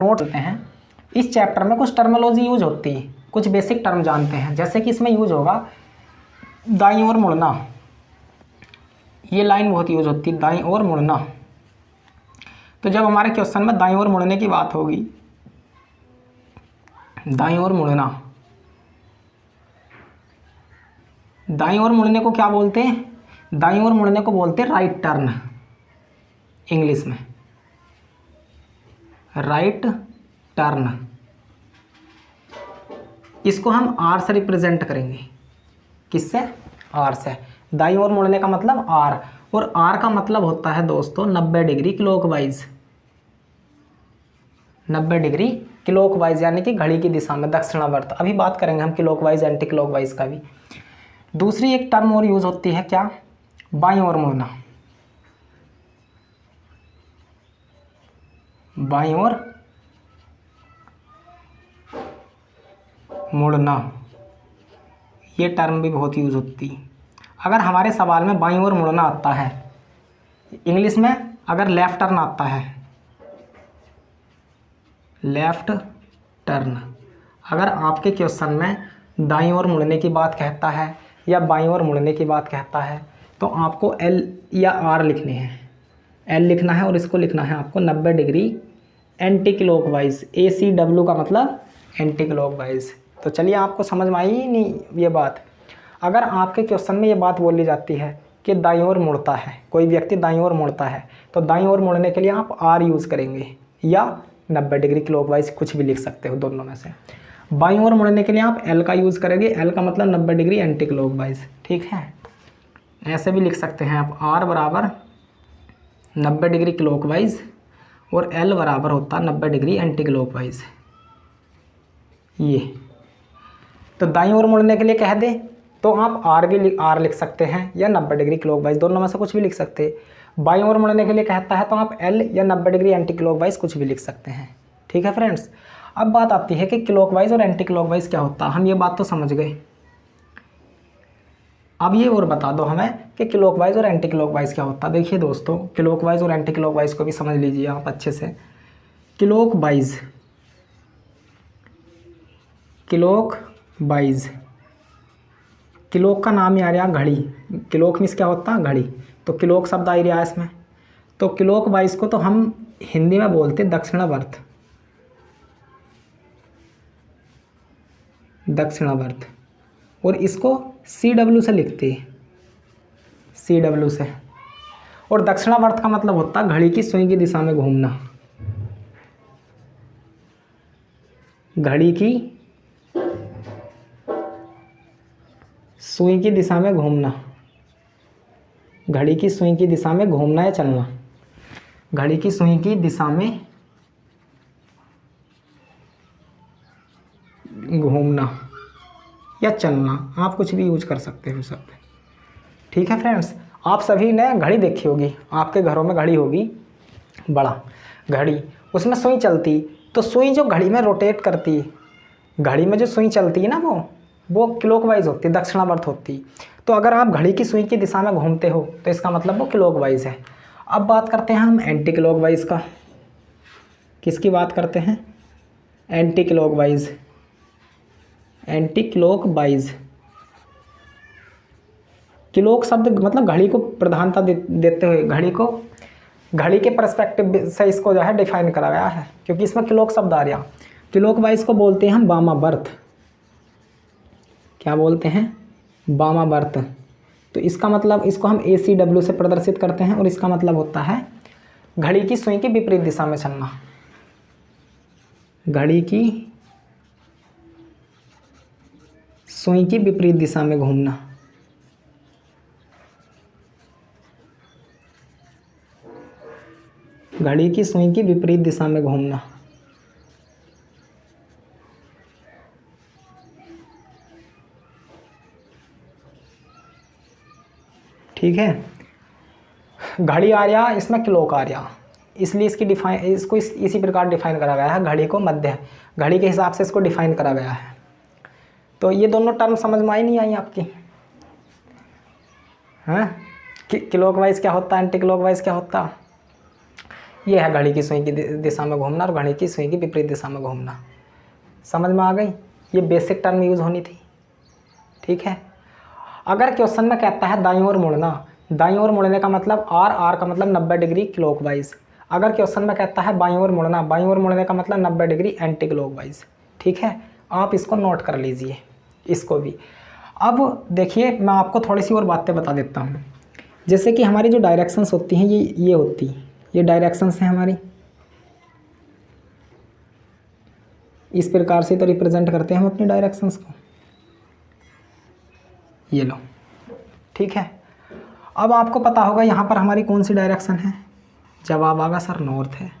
Note करते हैं। इस चैप्टर में कुछ टर्मिनोलॉजी यूज होती है, कुछ बेसिक टर्म जानते हैं। जैसे कि इसमें यूज होगा दाईं ओर मुड़ना, ये लाइन बहुत यूज होती है, दाईं ओर मुड़ना। तो जब हमारे क्वेश्चन में दाईं ओर मुड़ने की बात होगी, दाईं ओर मुड़ना, दाईं ओर मुड़ने को क्या बोलते हैं? दाईं ओर मुड़ने को बोलते हैं राइट टर्न, इंग्लिश में राइट टर्न। इसको हम आर से रिप्रेजेंट करेंगे। किससे? आर से। दाईं ओर मुड़ने का मतलब आर, और आर का मतलब होता है दोस्तों 90 डिग्री क्लॉकवाइज, 90 डिग्री क्लॉकवाइज, यानी कि घड़ी की दिशा में, दक्षिणावर्त। अभी बात करेंगे हम क्लॉकवाइज एंटी क्लॉकवाइज का भी। दूसरी एक टर्म और यूज होती है, क्या? बाईं ओर मुड़ना, बाईं ओर मुड़ना, ये टर्म भी बहुत यूज होती है। अगर हमारे सवाल में बाईं ओर मुड़ना आता है, इंग्लिश में अगर लेफ्ट टर्न आता है, लेफ्ट टर्न, अगर आपके क्वेश्चन में दाईं ओर मुड़ने की बात कहता है या बाईं ओर मुड़ने की बात कहता है, तो आपको एल या आर लिखने हैं। एल लिखना है और इसको लिखना है आपको 90 डिग्री एंटी क्लॉकवाइज। ACW का मतलब एंटी क्लॉकवाइज। तो चलिए, आपको समझ में आई नहीं ये बात? अगर आपके क्वेश्चन में ये बात बोली जाती है कि दाईं ओर मुड़ता है, कोई व्यक्ति दाईं ओर मुड़ता है, तो दाईं ओर मुड़ने के लिए आप आर यूज़ करेंगे या 90 डिग्री क्लॉकवाइज, कुछ भी लिख सकते हो दोनों में से। बाईं ओर मुड़ने के लिए आप एल का यूज़ करेंगे, एल का मतलब 90 डिग्री एंटी क्लॉकवाइज। ठीक है, ऐसे भी लिख सकते हैं आप, आर बराबर 90 डिग्री क्लॉकवाइज और एल बराबर होता 90 डिग्री एंटी क्लॉकवाइज। ये तो दाईं ओर मुड़ने के लिए कह दे तो आप आर लिख सकते हैं या 90 डिग्री क्लॉकवाइज, दोनों में से कुछ भी लिख सकते हैं। बाईं ओर मुड़ने के लिए कहता है तो आप एल या 90 डिग्री एंटी क्लॉकवाइज कुछ भी लिख सकते हैं। ठीक है फ्रेंड्स, अब बात आती है कि क्लॉकवाइज और एंटी क्लॉकवाइज क्या होता है। हम ये बात तो समझ गए, अब ये और बता दो हमें कि क्लॉकवाइज और एंटी क्लॉकवाइज क्या होता है। देखिए दोस्तों, क्लॉकवाइज और एंटी क्लॉकवाइज को भी समझ लीजिए आप अच्छे से। क्लॉकवाइज, क्लॉकवाइज, क्लॉक का नाम ही आ रहा घड़ी, क्लॉक मीन्स क्या होता है? घड़ी। तो क्लॉक शब्द आ रहा है इसमें, तो क्लॉकवाइज को तो हम हिंदी में बोलते दक्षिणावर्त, दक्षिणावर्त, और इसको CW से लिखते हैं, CW से। और दक्षिणावर्त का मतलब होता है घड़ी की सुई की दिशा में घूमना, घड़ी की सुई की दिशा में घूमना, घड़ी की सुई की दिशा में घूमना या चलना, घड़ी की सुई की दिशा में घूमना या चलना, आप कुछ भी यूज कर सकते हो शब्द। ठीक है फ्रेंड्स, आप सभी ने घड़ी देखी होगी, आपके घरों में घड़ी होगी, बड़ा घड़ी, उसमें सुई चलती, तो सुई जो घड़ी में रोटेट करती, घड़ी में जो सुई चलती है ना, वो क्लॉकवाइज होती है, दक्षिणावर्त होती। तो अगर आप घड़ी की सुई की दिशा में घूमते हो तो इसका मतलब वो क्लॉकवाइज है। अब बात करते हैं हम एंटी क्लॉकवाइज का। किसकी बात करते हैं? Anti clockwise, anti clockwise. Clock शब्द मतलब घड़ी को प्रधानता देते हुए, घड़ी को, घड़ी के पर्सपेक्टिव से इसको जो है डिफाइन करा गया है, क्योंकि इसमें क्लॉक शब्द आ रहा। क्लॉकवाइज को बोलते हैं हम वामावर्त। क्या बोलते हैं? वामावर्त। तो इसका मतलब, इसको हम ACW से प्रदर्शित करते हैं, और इसका मतलब होता है घड़ी की सुई की विपरीत दिशा में चलना, घड़ी की सुई की विपरीत दिशा में घूमना, घड़ी की सुई की विपरीत दिशा में घूमना। ठीक है, घड़ी आ रहा, इसमें क्लॉक आ रहा, इसलिए इसकी इसको इसी प्रकार डिफाइन करा गया है। घड़ी को मध्य, घड़ी के हिसाब से इसको डिफाइन करा गया है। तो ये दोनों टर्म समझ में आई नहीं आई आपकी? हाँ, क्लॉकवाइज क्या होता है, एंटी क्लॉकवाइज क्या होता? ये है घड़ी की सुई की दिशा में घूमना और घड़ी की सुई की विपरीत दिशा में घूमना। समझ में आ गई? ये बेसिक टर्म यूज़ होनी थी, ठीक है। अगर क्वेश्चन में कहता है दाईं ओर मुड़ना, दाईं ओर मुड़ने का मतलब आर का मतलब 90 डिग्री क्लॉकवाइज। अगर क्वेश्चन में कहता है बाईं ओर मुड़ना, बाईं ओर मुड़ने का मतलब 90 डिग्री एंटी क्लॉकवाइज, ठीक है। आप इसको नोट कर लीजिए, इसको भी। अब देखिए मैं आपको थोड़ी सी और बातें बता देता हूँ। जैसे कि हमारी जो डायरेक्शंस होती हैं ये होती हैं, ये डायरेक्शंस हैं हमारी, इस प्रकार से तो रिप्रेजेंट करते हैं हम अपनी डायरेक्शंस को, ये लो, ठीक है। अब आपको पता होगा यहाँ पर हमारी कौन सी डायरेक्शन है। जवाब आगा सर नॉर्थ है।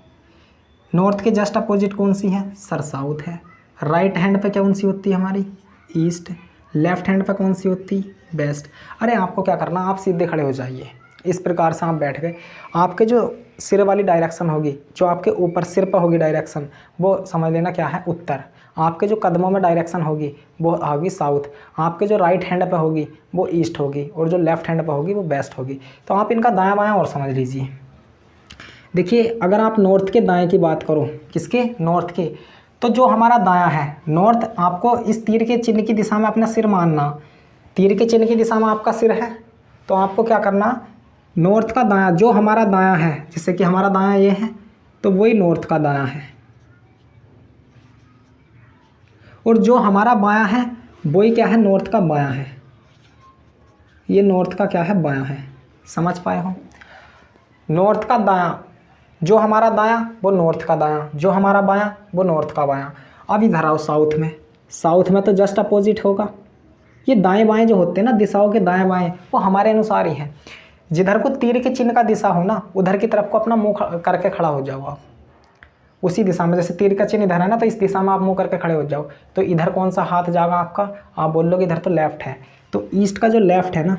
नॉर्थ के जस्ट अपोजिट कौन सी है सर? साउथ है। राइट हैंड पे कौन सी होती है हमारी? ईस्ट। लेफ्ट हैंड पे कौन सी होती? वेस्ट। अरे आपको क्या करना, आप सीधे खड़े हो जाइए, इस प्रकार से आप बैठ गए। आपके जो सिर वाली डायरेक्शन होगी, जो आपके ऊपर सिर पर होगी डायरेक्शन, वो समझ लेना क्या है? उत्तर। आपके जो कदमों में डायरेक्शन होगी वो होगी साउथ। आपके जो राइट हैंड पे होगी वो ईस्ट होगी, और जो लेफ्ट हैंड पे होगी वो वेस्ट होगी। तो आप इनका दायां बायां और समझ लीजिए। देखिए अगर आप नॉर्थ के दाएं की बात करो, किसके? नॉर्थ के, तो जो हमारा दायां है नॉर्थ, आपको इस तीर के चिन्ह की दिशा में अपना सिर मानना। तीर के चिन्ह की दिशा में आपका सिर है, तो आपको क्या करना, नॉर्थ का दायां, जो हमारा दायां है, जैसे कि हमारा दायां ये है, तो वही नॉर्थ का दायां है, और जो हमारा बायां है वही क्या है? नॉर्थ का बायां है। ये नॉर्थ का क्या है? बायां है। समझ पाए हो? नॉर्थ का दायां, जो हमारा दायां वो नॉर्थ का दायां, जो हमारा बायां वो नॉर्थ का बायां। अब इधर आओ साउथ में, साउथ में तो जस्ट अपोजिट होगा। ये दाएं बाएं जो होते हैं ना, दिशाओं के दाएं बाएं, वो हमारे अनुसार ही हैं। जिधर को तीर के चिन्ह का दिशा हो ना, उधर की तरफ को अपना मुंह करके खड़ा हो जाओ आप, उसी दिशा में। जैसे तीर का चिन्ह इधर है ना, तो इस दिशा में आप मुंह करके खड़े हो जाओ। तो इधर कौन सा हाथ जाएगा आपका? आप बोल लोगे इधर तो लेफ्ट है, तो ईस्ट का जो लेफ्ट है ना,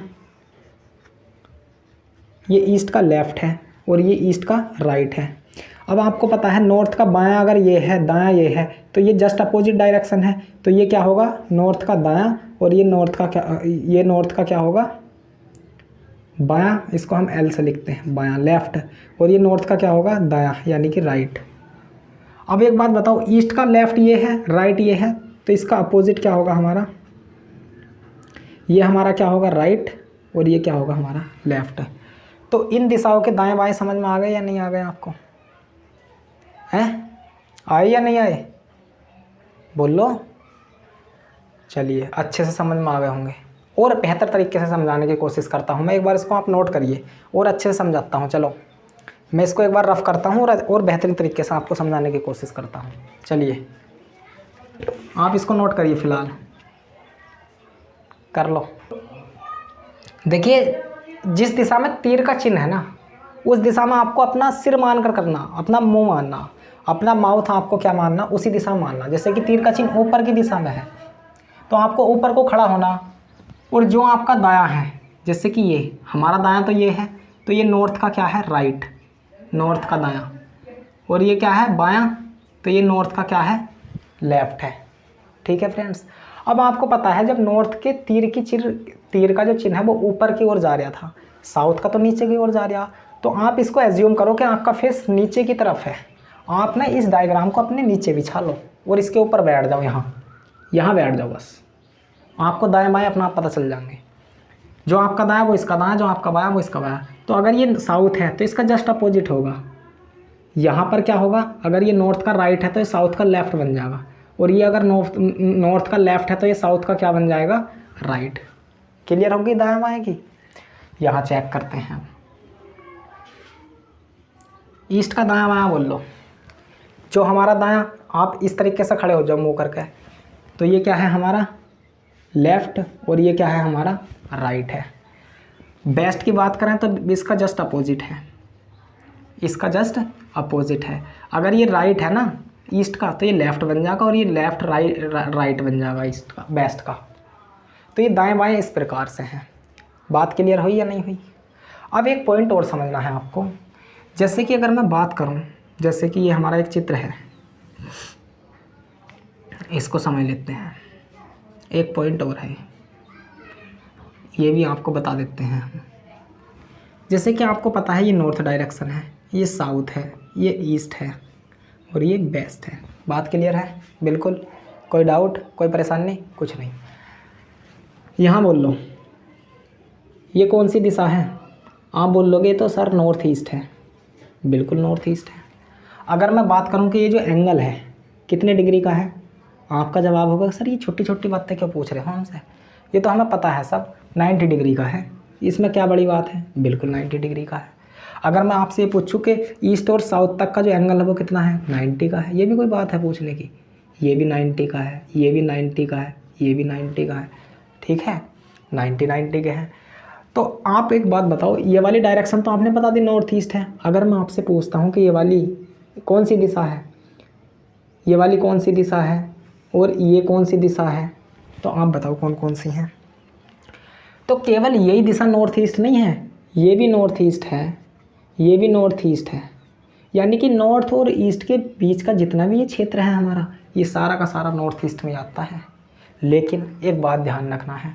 ये ईस्ट का लेफ्ट है और ये ईस्ट का राइट है। अब आपको पता है नॉर्थ का बायां अगर ये है, दायां ये है, तो ये जस्ट अपोजिट डायरेक्शन है, तो ये क्या होगा? नॉर्थ का दायां, और ये नॉर्थ का क्या, ये नॉर्थ का क्या होगा? बायां। इसको हम एल से लिखते हैं, बायां, लेफ्ट। और ये नॉर्थ का क्या होगा? दायां, यानी कि राइट। अब एक बात बताओ, ईस्ट का लेफ्ट ये है, राइट ये है, तो इसका अपोजिट क्या होगा हमारा? ये हमारा क्या होगा? राइट, और ये क्या होगा हमारा? लेफ्ट। तो इन दिशाओं के दाएं बाएं समझ में आ गए या नहीं आ गए आपको? हैं? आए या नहीं आए? बोलो। चलिए अच्छे से समझ में आ गए होंगे। और बेहतर तरीके से समझाने की कोशिश करता हूँ मैं, एक बार इसको आप नोट करिए और अच्छे से समझाता हूँ। चलो मैं इसको एक बार रफ करता हूँ और बेहतरीन तरीके से आपको समझाने की कोशिश करता हूँ। चलिए आप इसको नोट करिए, फ़िलहाल कर लो। देखिए जिस दिशा में तीर का चिन्ह है ना, उस दिशा में आपको अपना सिर मान कर करना, अपना मुंह मानना, अपना माउथ आपको क्या मानना? उसी दिशा में मानना। जैसे कि तीर का चिन्ह ऊपर की दिशा में है, तो आपको ऊपर को खड़ा होना। और जो आपका दायां है, जैसे कि ये हमारा दायां तो ये है, तो ये नॉर्थ का क्या है? राइट, नॉर्थ का दायां। और ये क्या है? बायां, तो ये नॉर्थ का क्या है? लेफ्ट है। ठीक है फ्रेंड्स। अब आपको पता है जब नॉर्थ के तीर का जो चिन्ह है वो ऊपर की ओर जा रहा था, साउथ का तो नीचे की ओर जा रहा, तो आप इसको एज्यूम करो कि आपका फेस नीचे की तरफ है। आप ना इस डायग्राम को अपने नीचे बिछा लो और इसके ऊपर बैठ जाओ, यहाँ बैठ जाओ बस। आपको दाएं बाएं अपना आप पता चल जाएंगे। जो आपका दायां वो इसका दायां, जो आपका बायां वो इसका बायां। तो अगर ये साउथ है तो इसका जस्ट अपोजिट होगा। यहाँ पर क्या होगा? अगर ये नॉर्थ का राइट है तो ये साउथ का लेफ्ट बन जाएगा, और ये अगर नॉर्थ का लेफ्ट है तो ये साउथ का क्या बन जाएगा? राइट। क्लियर होगी दायां बाएं की? यहाँ चेक करते हैं। ईस्ट का दायां बायां बोल लो। जो हमारा दायां, आप इस तरीके से खड़े हो जाओ मुंह करके, तो ये क्या है हमारा? लेफ्ट, और ये क्या है हमारा? राइट है। बेस्ट की बात करें तो इसका जस्ट अपोजिट है, इसका जस्ट अपोजिट है। अगर ये राइट है ना ईस्ट का, तो ये लेफ्ट बन जाएगा, और ये लेफ्ट राइट बन जाएगा ईस्ट का, बेस्ट का। तो ये दाएं बाएं इस प्रकार से हैं। बात क्लियर हुई या नहीं हुई? अब एक पॉइंट और समझना है आपको। जैसे कि अगर मैं बात करूं, जैसे कि ये हमारा एक चित्र है, इसको समझ लेते हैं। एक पॉइंट और है, ये भी आपको बता देते हैं। जैसे कि आपको पता है ये नॉर्थ डायरेक्शन है, ये साउथ है, ये ईस्ट है और ये वेस्ट है। बात क्लियर है? बिल्कुल। कोई डाउट, कोई परेशानी? कुछ नहीं। यहाँ बोल लो ये कौन सी दिशा है? आप बोल लोगे तो सर नॉर्थ ईस्ट है। बिल्कुल नॉर्थ ईस्ट है। अगर मैं बात करूं कि ये जो एंगल है कितने डिग्री का है, आपका जवाब होगा सर ये छोटी छोटी बातें क्यों पूछ रहे हो हमसे, ये तो हमें पता है सब, 90 डिग्री का है, इसमें क्या बड़ी बात है? बिल्कुल 90 डिग्री का है। अगर मैं आपसे ये पूछूं कि ईस्ट और साउथ तक का जो एंगल है वो कितना है? 90 का है। ये भी कोई बात है पूछने की? ये भी 90 का है, ये भी 90 का है, ये भी 90 का है। ठीक है, 90 के हैं। तो आप एक बात बताओ, ये वाली डायरेक्शन तो आपने बता दी नॉर्थ ईस्ट है। अगर मैं आपसे पूछता हूँ कि ये वाली कौन सी दिशा है, ये वाली कौन सी दिशा है और ये कौन सी दिशा है, तो आप बताओ कौन कौन सी हैं? तो केवल यही दिशा नॉर्थ ईस्ट नहीं है, ये भी नॉर्थ ईस्ट है, ये भी नॉर्थ ईस्ट है। यानी कि नॉर्थ और ईस्ट के बीच का जितना भी ये क्षेत्र है हमारा, ये सारा का सारा नॉर्थ ईस्ट में आता है। लेकिन एक बात ध्यान रखना है,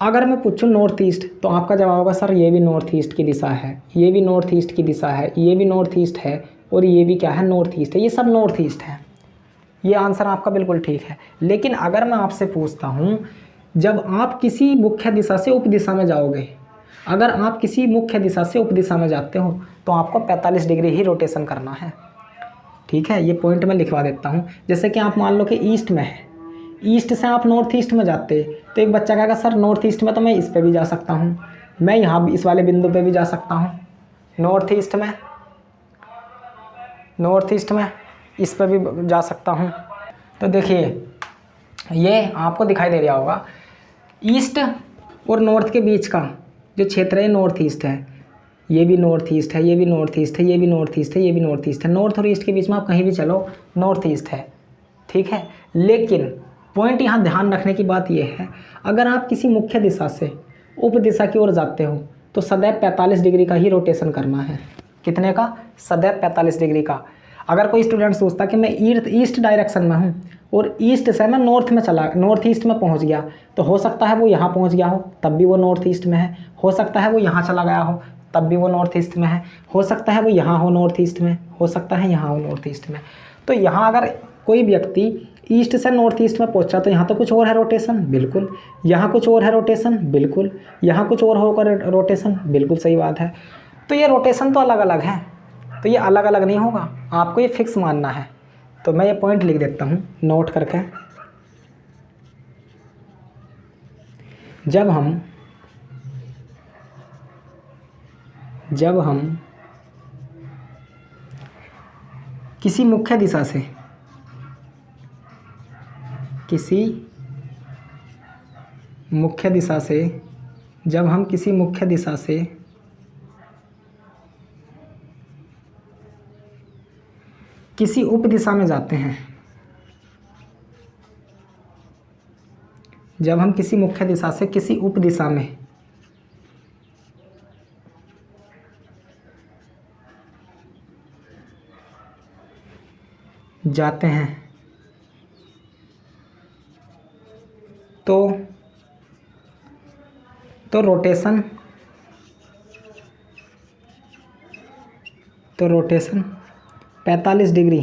अगर मैं पूछूं नॉर्थ ईस्ट तो आपका जवाब होगा सर ये भी नॉर्थ ईस्ट की दिशा है, ये भी नॉर्थ ईस्ट की दिशा है, ये भी नॉर्थ ईस्ट है और ये भी क्या है? नॉर्थ ईस्ट है। ये सब नॉर्थ ईस्ट है। ये आंसर आपका बिल्कुल ठीक है। लेकिन अगर मैं आपसे पूछता हूँ, जब आप किसी मुख्य दिशा से उप दिशा में जाओगे, अगर आप किसी मुख्य दिशा से उप दिशा में जाते हो तो आपको 45 डिग्री ही रोटेशन करना है। ठीक है, ये पॉइंट मैं लिखवा देता हूँ। जैसे कि आप मान लो कि ईस्ट में है, ईस्ट से आप नॉर्थ ईस्ट में जाते तो एक बच्चा कहेगा सर नॉर्थ ईस्ट में तो मैं इस पे भी जा सकता हूँ, मैं यहाँ इस वाले बिंदु पे भी जा सकता हूँ, नॉर्थ ईस्ट में इस पे भी जा सकता हूँ। तो देखिए ये आपको दिखाई दे रहा होगा, ईस्ट और नॉर्थ के बीच का जो क्षेत्र है नॉर्थ ईस्ट है, ये भी नॉर्थ ईस्ट है, ये भी नॉर्थ ईस्ट है, ये भी नॉर्थ ईस्ट है, ये भी नॉर्थ ईस्ट है। नॉर्थ और ईस्ट के बीच में आप कहीं भी चलो नॉर्थ ईस्ट है। ठीक है, लेकिन पॉइंट यहाँ ध्यान रखने की बात यह है, अगर आप किसी मुख्य दिशा से उप दिशा की ओर जाते हो तो सदैव 45 डिग्री का ही रोटेशन करना है। कितने का? सदैव 45 डिग्री का। अगर कोई स्टूडेंट सोचता कि मैं ईस्ट डायरेक्शन में हूँ और ईस्ट से मैं नॉर्थ ईस्ट में पहुँच गया, तो हो सकता है वो यहाँ पहुँच गया हो तब भी वो नॉर्थ ईस्ट में है, हो सकता है वो यहाँ चला गया हो तब भी वो नॉर्थ ईस्ट में है, हो सकता है वो यहाँ हो नॉर्थ ईस्ट में, हो सकता है यहाँ हो नॉर्थ ईस्ट में। तो यहाँ अगर कोई व्यक्ति ईस्ट से नॉर्थ ईस्ट में पहुंचा तो यहाँ तो कुछ और है रोटेशन, बिल्कुल, यहाँ कुछ और है रोटेशन, बिल्कुल, यहाँ कुछ और होकर रोटेशन, बिल्कुल सही बात है। तो ये रोटेशन तो अलग अलग है, तो ये अलग अलग नहीं होगा, आपको ये फिक्स मानना है। तो मैं ये पॉइंट लिख देता हूँ नोट करके। जब हम किसी मुख्य दिशा से जब हम किसी मुख्य दिशा से किसी उप दिशा में जाते हैं, जब हम किसी मुख्य दिशा से किसी उप दिशा में जाते हैं तो रोटेशन 45 डिग्री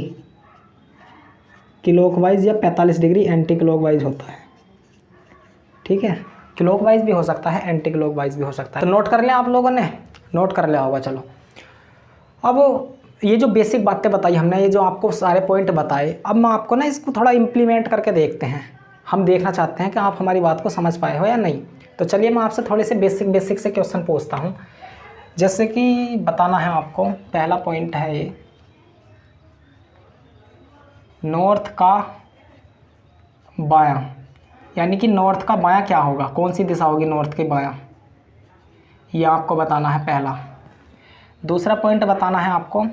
क्लॉकवाइज या 45 डिग्री एंटी क्लॉकवाइज होता है। ठीक है, क्लॉकवाइज भी हो सकता है, एंटी क्लॉकवाइज भी हो सकता है। तो नोट कर लिया आप लोगों ने? नोट कर लिया होगा। चलो, अब ये जो बेसिक बातें बताई हमने, ये जो आपको सारे पॉइंट बताए, अब मैं आपको ना इसको थोड़ा इम्प्लीमेंट करके देखते हैं। हम देखना चाहते हैं कि आप हमारी बात को समझ पाए हो या नहीं। तो चलिए मैं आपसे थोड़े से बेसिक से क्वेश्चन पूछता हूँ। जैसे कि बताना है आपको, पहला पॉइंट है ये, नॉर्थ का बायां, यानी कि नॉर्थ का बायां क्या होगा, कौन सी दिशा होगी नॉर्थ के बायां, ये आपको बताना है पहला। दूसरा पॉइंट बताना है आपको,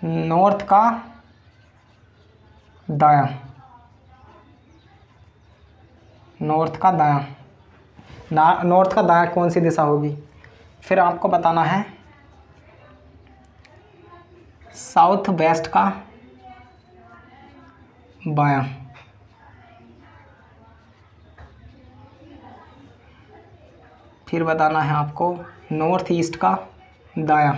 नॉर्थ का दायां, नॉर्थ का दायां कौन सी दिशा होगी। फिर आपको बताना है साउथ वेस्ट का बायां, फिर बताना है आपको नॉर्थ ईस्ट का दायां,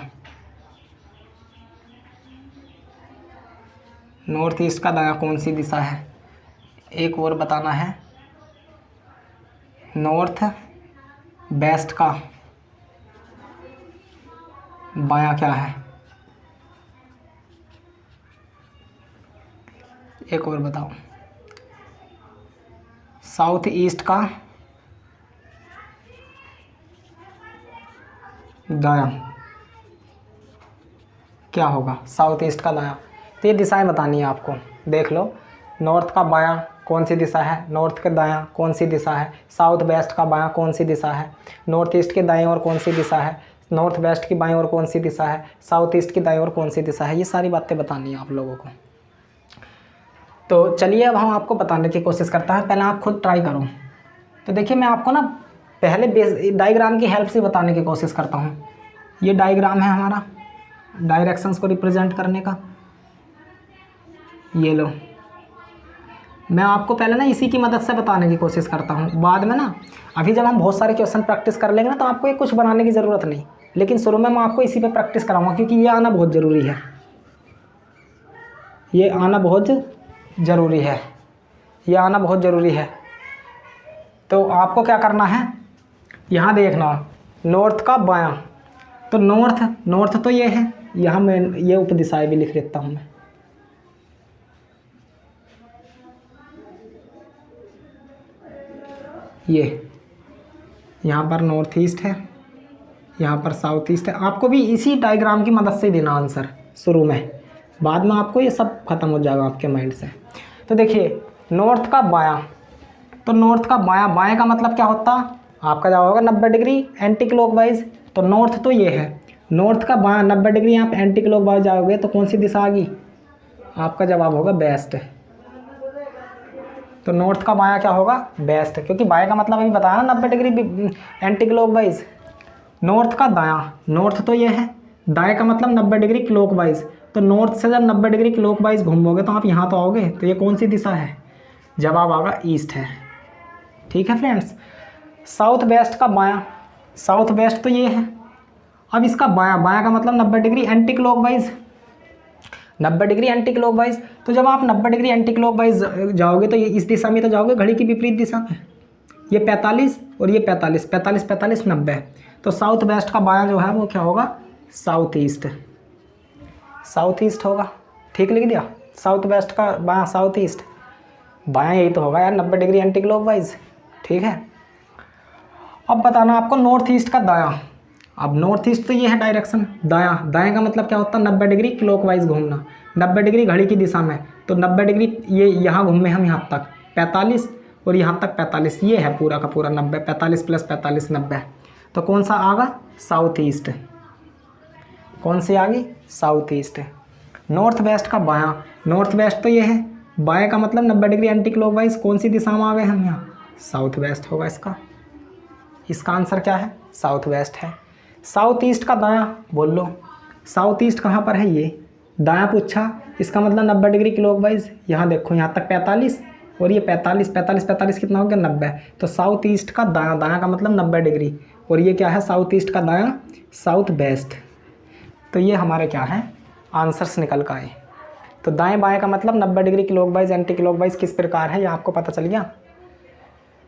नॉर्थ ईस्ट का दायां कौन सी दिशा है। एक और बताना है, नॉर्थ वेस्ट का बायां क्या है। एक और बताओ, साउथ ईस्ट का दायां क्या होगा। साउथ ईस्ट का दायां, तो ये दिशाएं बतानी है आपको। देख लो, नॉर्थ का बायां कौन सी दिशा है, नॉर्थ के दायां कौन सी दिशा है, साउथ वेस्ट का बायां कौन सी दिशा है, नॉर्थ ईस्ट के दाएं और कौन सी दिशा है, नॉर्थ वेस्ट की बाएं और कौन सी दिशा है, साउथ ईस्ट की दाएं और कौन सी दिशा है। ये सारी बातें बतानी है आप लोगों को। तो चलिए अब हम आपको बताने की कोशिश करता है, पहले आप खुद ट्राई करो। तो देखिए, मैं आपको ना पहले डायग्राम की हेल्प से बताने की कोशिश करता हूँ। ये डायग्राम है हमारा डायरेक्शंस को रिप्रेजेंट करने का। ये लो, मैं आपको पहले ना इसी की मदद से बताने की कोशिश करता हूँ। बाद में ना, अभी जब हम बहुत सारे क्वेश्चन प्रैक्टिस कर लेंगे ना, तो आपको ये कुछ बनाने की ज़रूरत नहीं, लेकिन शुरू में मैं आपको इसी पे प्रैक्टिस कराऊंगा, क्योंकि ये आना बहुत ज़रूरी है। ये आना बहुत ज़रूरी है, ये आना बहुत ज़रूरी है। तो आपको क्या करना है, यहाँ देखना, नॉर्थ का बायां, तो नॉर्थ तो ये है, यहाँ मैं ये उपदिशाएं भी लिख लेता हूँ मैं। ये यहाँ पर नॉर्थ ईस्ट है, यहाँ पर साउथ ईस्ट है। आपको भी इसी डायग्राम की मदद से देना आंसर शुरू में, बाद में आपको ये सब खत्म हो जाएगा आपके माइंड से। तो देखिए, नॉर्थ का बायां, तो नॉर्थ का बायां, बाएं का मतलब क्या होता, आपका जवाब होगा 90 डिग्री एंटी क्लॉकवाइज। तो नॉर्थ तो ये है, नॉर्थ का बायां 90 डिग्री आप एंटी क्लॉकवाइज जाओगे तो कौन सी दिशा आ गई, आपका जवाब होगा वेस्ट। तो नॉर्थ का बायां क्या होगा, वेस्ट, क्योंकि बाएं का मतलब अभी बताया ना 90 डिग्री एंटी क्लॉकवाइज। नॉर्थ का दायां, नॉर्थ तो ये है, दाएं का मतलब 90 डिग्री क्लॉकवाइज। तो नॉर्थ से जब 90 डिग्री क्लॉकवाइज घूमोगे तो आप यहाँ तो आओगे, तो ये कौन सी दिशा है, जवाब आएगा ईस्ट है। ठीक है फ्रेंड्स। साउथ वेस्ट का बायां, साउथ वेस्ट तो ये है, अब इसका बायां, बायां का मतलब 90 degree anti clockwise, 90 degree anti clockwise. तो जब आप 90 डिग्री एंटी क्लॉकवाइज जाओगे तो ये इस दिशा में तो जाओगे, घड़ी की विपरीत दिशा में। ये 45 और ये 45, 45 45 90। तो साउथ वेस्ट का बायां जो है वो क्या होगा, साउथ ईस्ट, साउथ ईस्ट होगा। ठीक लिख दिया, साउथ वेस्ट का बायां साउथ ईस्ट, बायां यही तो होगा यार 90 डिग्री एंटी क्लॉकवाइज। ठीक है, अब बताना आपको नॉर्थ ईस्ट का दायां। अब नॉर्थ ईस्ट तो ये है डायरेक्शन, दायां, दाएं का मतलब क्या होता है, 90 डिग्री क्लॉकवाइज घूमना, 90 डिग्री घड़ी की दिशा में। तो 90 डिग्री ये यहाँ घूमे हम यहाँ तक 45 और यहाँ तक 45, ये है पूरा का पूरा 90, 45 प्लस 45 90। तो कौन सा आगा, साउथ ईस्ट। कौन सी आ गई, साउथ ईस्ट। नॉर्थ वेस्ट का बायां, नॉर्थ वेस्ट तो ये है, बाएं का मतलब 90 डिग्री एंटी क्लॉकवाइज, कौन सी दिशा में आ गए हम यहाँ, साउथ वेस्ट होगा इसका। इसका आंसर क्या है, साउथ वेस्ट है। साउथ ईस्ट का दायां बोल लो, साउथ ईस्ट कहाँ पर है, ये दायां पूछा, इसका मतलब 90 डिग्री क्लॉकवाइज। यहाँ देखो, यहाँ तक 45 और ये 45, 45 45 कितना हो गया, 90। तो साउथ ईस्ट का दायां, दायां का मतलब 90 डिग्री, और ये क्या है, साउथ ईस्ट का दायां साउथ वेस्ट। तो ये हमारे क्या हैं, आंसर्स निकल कर आए। तो दाएं बाएं का मतलब 90 डिग्री क्लॉकवाइज एंटी क्लॉकवाइज किस प्रकार है, ये आपको पता चल गया।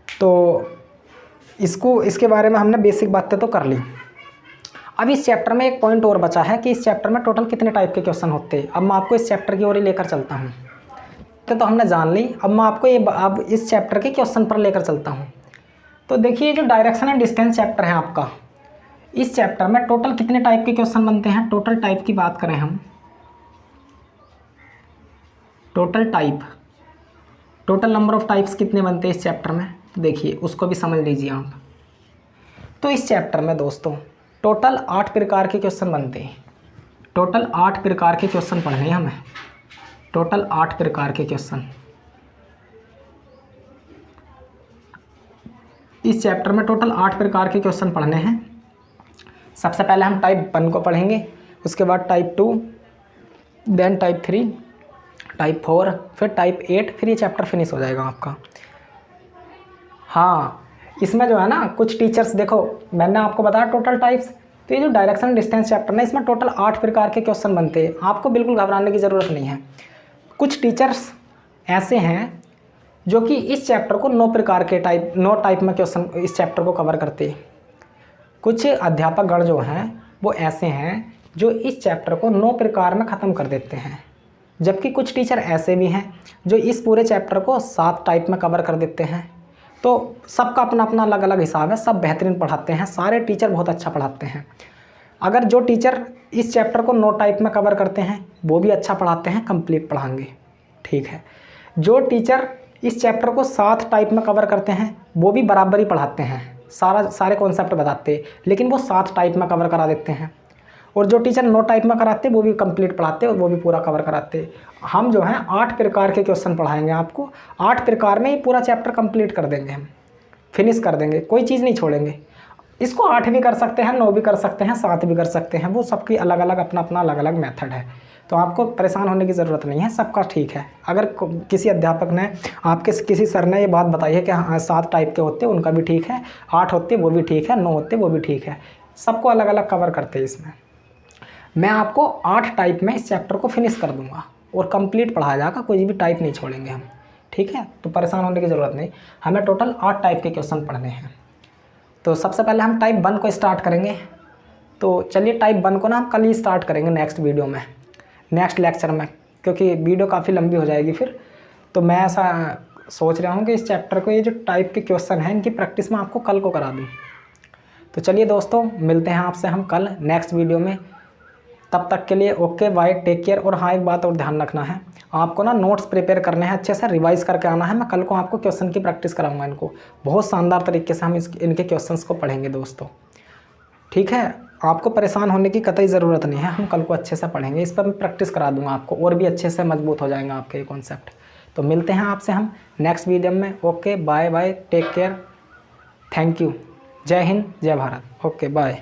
तो इसको, इसके बारे में हमने बेसिक बातें तो कर ली। अब इस चैप्टर में एक पॉइंट और बचा है कि इस चैप्टर में टोटल कितने टाइप के क्वेश्चन होते हैं। अब मैं आपको इस चैप्टर की ओर ही लेकर चलता हूँ। तो हमने जान ली, अब मैं आपको ये अब इस चैप्टर के क्वेश्चन पर लेकर चलता हूँ। तो देखिए, जो डायरेक्शन एंड डिस्टेंस चैप्टर है आपका, इस चैप्टर में टोटल कितने टाइप के क्वेश्चन बनते हैं। टोटल टाइप की बात करें हम, total type, total number of types कितने बनते हैं इस चैप्टर में, देखिए उसको भी समझ लीजिए आप। तो इस चैप्टर में दोस्तों टोटल 8 प्रकार के क्वेश्चन बनते हैं। टोटल 8 प्रकार के क्वेश्चन पढ़ने हैं हमें, टोटल 8 प्रकार के क्वेश्चन इस चैप्टर में, टोटल 8 प्रकार के क्वेश्चन पढ़ने हैं। सबसे पहले हम टाइप 1 को पढ़ेंगे, उसके बाद टाइप 2, देन टाइप 3, टाइप 4, फिर टाइप 8, फिर ये चैप्टर फिनिश हो जाएगा आपका। हाँ, इसमें जो है ना कुछ टीचर्स, देखो मैंने आपको बताया टोटल टाइप्स, तो ये जो डायरेक्शन डिस्टेंस चैप्टर है इसमें टोटल 8 प्रकार के क्वेश्चन बनते हैं। आपको बिल्कुल घबराने की ज़रूरत नहीं है। कुछ टीचर्स ऐसे हैं जो कि इस चैप्टर को 9 टाइप में क्वेश्चन इस चैप्टर को कवर करते हैं। कुछ अध्यापकगण जो हैं वो ऐसे हैं जो इस चैप्टर को 9 प्रकार में ख़त्म कर देते हैं, जबकि कुछ टीचर ऐसे भी हैं जो इस पूरे चैप्टर को 7 टाइप में कवर कर देते हैं। तो सबका अपना अपना अलग अलग हिसाब है, सब बेहतरीन पढ़ाते हैं, सारे टीचर बहुत अच्छा पढ़ाते हैं। अगर जो टीचर इस चैप्टर को 9 टाइप में कवर करते हैं वो भी अच्छा पढ़ाते हैं, कंप्लीट पढ़ाएंगे, ठीक है। जो टीचर इस चैप्टर को 7 टाइप में कवर करते हैं वो भी बराबर ही पढ़ाते हैं, सारे कॉन्सेप्ट बताते हैं, लेकिन वो 7 टाइप में कवर करा देते हैं। और जो टीचर 9 टाइप में कराते हैं वो भी कंप्लीट पढ़ाते हैं और वो भी पूरा कवर कराते हैं। हम जो हैं 8 प्रकार के क्वेश्चन पढ़ाएंगे आपको, 8 प्रकार में ही पूरा चैप्टर कंप्लीट कर देंगे, हम फिनिश कर देंगे, कोई चीज़ नहीं छोड़ेंगे। इसको 8 भी कर सकते हैं, 9 भी कर सकते हैं, 7 भी कर सकते हैं, वो सबकी अलग अलग अपना अपना अलग अलग मेथड है। तो आपको परेशान होने की ज़रूरत नहीं है, सबका ठीक है। अगर किसी अध्यापक ने आपके किसी सर ने ये बात बताई है कि हाँ 7 टाइप के होते हैं, उनका भी ठीक है, 8 होते वो भी ठीक है, 9 होते वो भी ठीक है, सबको अलग अलग कवर करते हैं इसमें। मैं आपको 8 टाइप में इस चैप्टर को फिनिश कर दूंगा और कंप्लीट पढ़ाया जाएगा, कोई भी टाइप नहीं छोड़ेंगे हम, ठीक है। तो परेशान होने की ज़रूरत नहीं, हमें टोटल 8 टाइप के क्वेश्चन पढ़ने हैं। तो सबसे पहले हम टाइप 1 को स्टार्ट करेंगे। तो चलिए टाइप 1 को ना हम कल ही स्टार्ट करेंगे, नेक्स्ट वीडियो में, नेक्स्ट लेक्चर में, क्योंकि वीडियो काफ़ी लंबी हो जाएगी फिर। तो मैं ऐसा सोच रहा हूँ कि इस चैप्टर को, ये जो टाइप के क्वेश्चन हैं, इनकी प्रैक्टिस मैं आपको कल को करा दूँ। तो चलिए दोस्तों, मिलते हैं आपसे हम कल नेक्स्ट वीडियो में। तब तक के लिए ओके बाय, टेक केयर। और हाँ, एक बात और ध्यान रखना है, आपको ना नोट्स प्रिपेयर करने हैं, अच्छे से रिवाइज़ करके आना है। मैं कल को आपको क्वेश्चन की प्रैक्टिस कराऊंगा, इनको बहुत शानदार तरीके से हम इनके क्वेश्चंस को पढ़ेंगे दोस्तों, ठीक है। आपको परेशान होने की कतई ज़रूरत नहीं है, हम कल को अच्छे से पढ़ेंगे, इस पर मैं प्रैक्टिस करा दूंगा आपको, और भी अच्छे से मजबूत हो जाएंगे आपके ये कॉन्सेप्ट। तो मिलते हैं आपसे हम नेक्स्ट वीडियो में। Okay bye bye, take care, thank you, जय हिंद, जय भारत, ओके बाय।